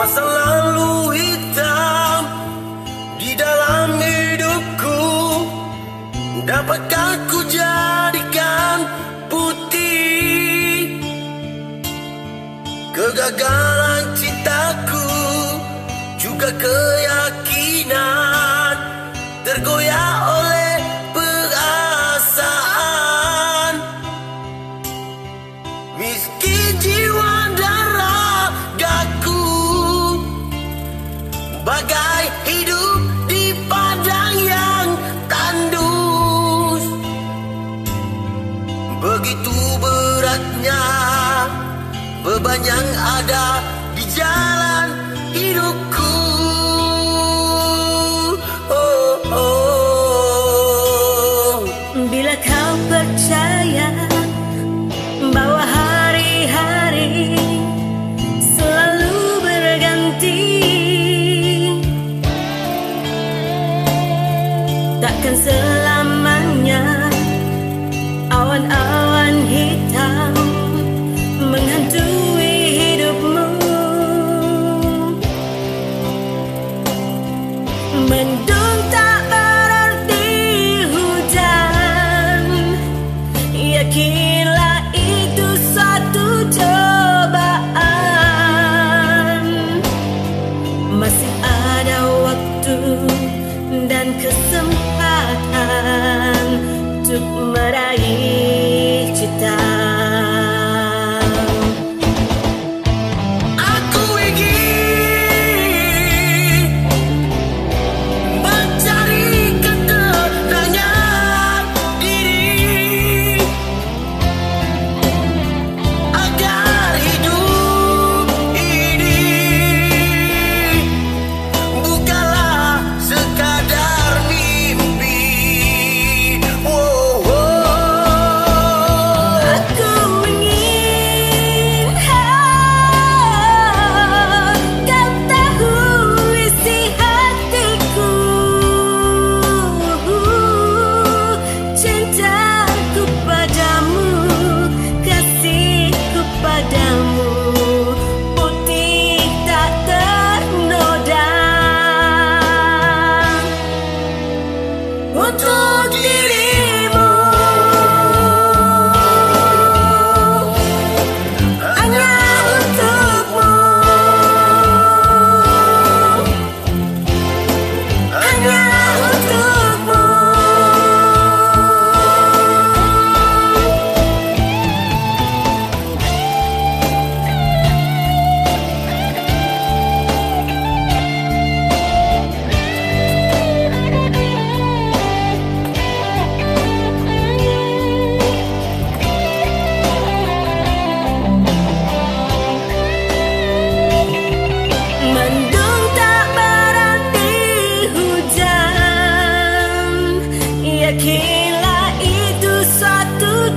Masa lalu hitam di dalam hidupku, dapatkah ku jadikan putih? Kegagalan cintaku juga keyakinan tergoyah oleh perasaan. Miskin jiwa dan ragaku, bagai hidup di padang yang tandus. Begitu beratnya beban yang ada di jalan hidupku. Oh, oh. Bila kau percaya bahwa hari-hari selalu berganti, takkan selamanya awan-awan hitam menghantui hidupmu. Mendung tak berarti hujan, yakinlah itu suatu cobaan. Masih ada waktu dan kesempatan untuk meraih cita. Untuk dirimu, hanya untukmu, hanya untukmu. Mendung tak berarti hujan, yakinlah itu suatu